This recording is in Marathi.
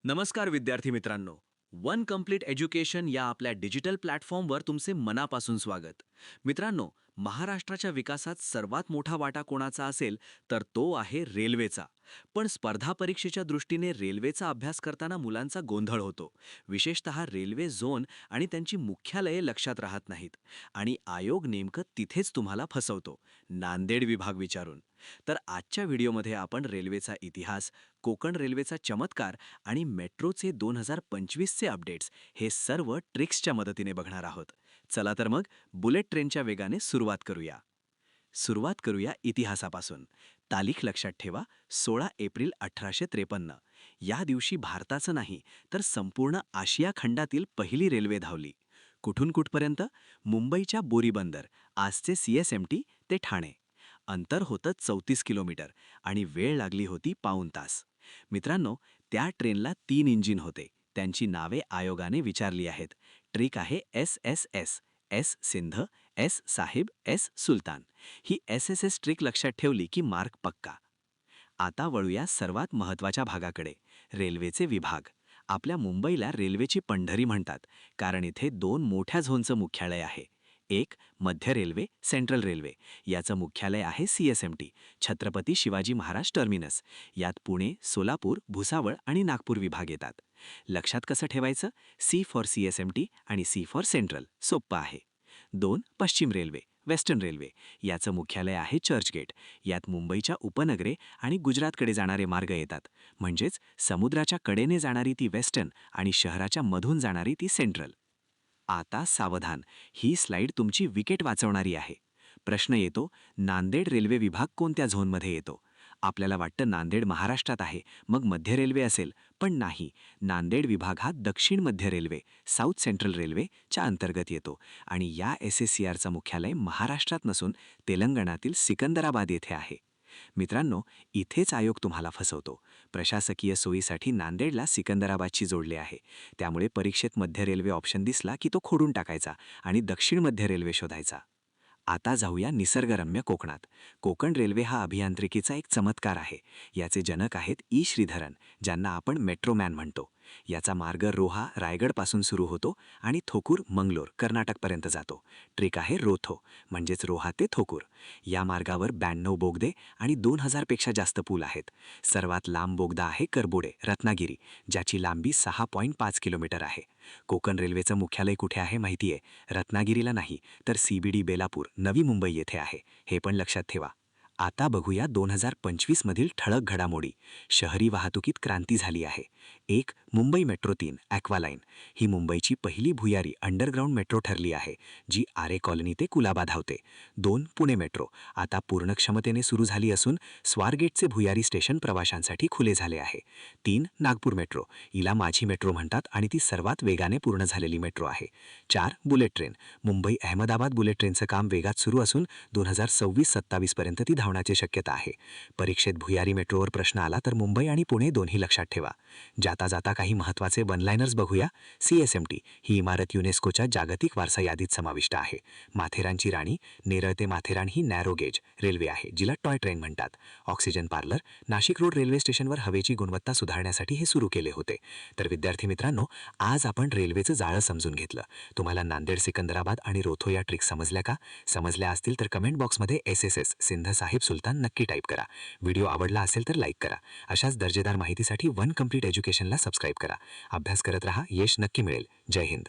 नमस्कार विद्यार्थी मित्रांनो. वन कंप्लीट एज्युकेशन या आपल्या डिजिटल प्लॅटफॉर्मवर तुमचे मनापासून स्वागत. मित्रांनो, महाराष्ट्राच्या विकासात सर्वात मोठा वाटा कोणाचा असेल तर तो आहे रेल्वेचा. पण स्पर्धा परीक्षेच्या दृष्टीने रेल्वेचा अभ्यास करताना मुलांचा गोंधळ होतो. विशेषतः रेल्वे झोन आणि त्यांची मुख्यालये लक्षात राहत नाहीत. आणि आयोग नेमकं तिथेच तुम्हाला फसवतो, नांदेड विभाग विचारून. तर आजच्या व्हिडिओमध्ये आपण रेल्वेचा इतिहास, कोकण रेल्वेचा चमत्कार आणि मेट्रोचे 2025चे अपडेट्स हे सर्व ट्रिक्सच्या मदतीने बघणार आहोत. चला तर मग बुलेट ट्रेनच्या वेगाने सुरुवात करूया इतिहासापासून. तारीख लक्षात ठेवा, 16 एप्रिल 1853. या दिवशी भारताचं नाही तर संपूर्ण आशिया खंडातील पहिली रेल्वे धावली. कुठून कुठपर्यंत? मुंबईच्या बोरीबंदर, आजचे CSMT ते ठाणे. अंतर होतं 34 किलोमीटर आणि वेळ लागली होती पाऊण तास. मित्रांनो, त्या ट्रेनला 3 इंजिन होते. त्यांची नावे आयोगाने विचारली आहेत. ट्रिक आहे SSS. S Sindh, S Sahib, S Sultan. ही SSS ट्रिक लक्षात ठेवली की मार्क पक्का. आता वळूया सर्वात महत्त्वाच्या भागाकडे, रेल्वेचे विभाग. आपल्या मुंबईला रेल्वेची पंढरी म्हणतात, कारण इथे 2 मोठ्या झोनचं मुख्यालय आहे. एक मध्य रेल्वे, सेंट्रल रेल्वे. याचं मुख्यालय आहे CSMT, छत्रपती शिवाजी महाराज टर्मिनस. यात पुणे, सोलापूर, भुसावळ आणि नागपूर विभाग येतात. लक्षात कसं ठेवायचं? C फॉर CSMT आणि C फॉर सेंट्रल. सोप्पं आहे. 2 पश्चिम रेल्वे, वेस्टर्न रेल्वे. याचं मुख्यालय आहे चर्चगेट. यात मुंबईच्या उपनगरे आणि गुजरातकडे जाणारे मार्ग येतात. म्हणजेच समुद्राच्या कडेने जाणारी ती वेस्टर्न आणि शहराच्या मधून जाणारी ती सेंट्रल. आता सावधान, ही स्लाईड तुमची विकेट वाचवणारी आहे. प्रश्न येतो, नांदेड रेल्वे विभाग कोणत्या झोनमध्ये येतो? आपल्याला वाटतं नांदेड महाराष्ट्रात आहे, मग मध्य रेल्वे असेल, पण नाही. नांदेड विभाग हा दक्षिण मध्य रेल्वे, साऊथ सेंट्रल रेल्वेच्या अंतर्गत येतो. आणि या SSCRचं मुख्यालय महाराष्ट्रात नसून तेलंगणातील सिकंदराबाद येथे आहे. मित्रांनो, इथेच आयोग तुम्हाला फसवतो. प्रशासकीय सोयीसाठी नांदेडला सिकंदराबादशी जोडले आहे. त्यामुळे परीक्षेत मध्य रेल्वे ऑप्शन दिसला की तो खोडून टाकायचा आणि दक्षिण मध्य रेल्वे शोधायचा. आता जाऊया निसर्गरम्य कोकणात. कोकण रेल्वे हा अभियांत्रिकीचा एक चमत्कार आहे. याचे जनक आहेत श्रीधरन, ज्यांना आपण मेट्रोमॅन म्हणतो. याचा मार्ग रोहा, रायगडपासून सुरू होतो आणि थोकूर, मंगलोर, कर्नाटकपर्यंत जातो. ट्रिक आहे रोथो, म्हणजेच रोहा ते थोकूर. या मार्गावर 92 बोगदे आणि 2000पेक्षा जास्त पूल आहेत. सर्वात लांब बोगदा आहे करबोडे, रत्नागिरी, ज्याची लांबी 6.5 किलोमीटर आहे. कोकण रेल्वेचं मुख्यालय कुठे आहे माहिती आहे? रत्नागिरीला नाही, तर CBD बेलापूर, नवी मुंबई येथे आहे. हे पण लक्षात ठेवा. आता बघूया 2025मधील ठळक घडामोडी. शहरी वाहतुकीत क्रांती झाली आहे. 1 मुंबई मेट्रो 3 ॲक्वालाईन. ही मुंबईची पहिली भुयारी अंडरग्राऊंड मेट्रो ठरली आहे, जी आरे कॉलनी ते कुलाबा धावते. 2 पुणे मेट्रो. आता पूर्ण क्षमतेने सुरू झाली असून स्वारगेटचे भुयारी स्टेशन प्रवाशांसाठी खुले झाले आहे. 3 नागपूर मेट्रो. हिला माझी मेट्रो म्हणतात आणि ती सर्वात वेगाने पूर्ण झालेली मेट्रो आहे. 4 bullet train. Mumbai Ahmedabad bullet ट्रेनचं काम वेगात सुरू असून 2026-27 पर्यंत ती धावण्याची शक्यता आहे. परीक्षेत भुयारी मेट्रोवर प्रश्न आला तर मुंबई आणि पुणे दोन्ही लक्षात ठेवा. जाता जाता काही महत्त्वाचे वनलायनर्स बघूया. CSMT ही इमारत युनेस्कोच्या जागतिक वारसा यादीत समाविष्ट आहे. माथेरानची राणी, नेरळ ते माथेरान ही नॅरो गेज रेल्वे आहे, जिला टॉय ट्रेन म्हणतात. Oxygen parlour, Nashik road railway स्टेशनवर हवेची गुणवत्ता सुधारण्यासाठी हे सुरू केले होते. तर विद्यार्थी मित्रांनो, आज आपण रेल्वेचं जाळं समजून घेतलं. तुम्हाला नांदेड, सिकंदराबाद आणि रोथो या ट्रिक समजल्या का? समजल्या असतील तर कमेंट बॉक्समध्ये SSS सिंध साहिब सुलतान नक्की टाईप करा. व्हिडिओ आवडला असेल तर लाईक करा. अशाच दर्जेदार माहितीसाठी वन कंप्लीट एज्युकेशनला सबस्क्राईब करा. अभ्यास करत रहा, यश नक्की मिळेल. जय हिंद.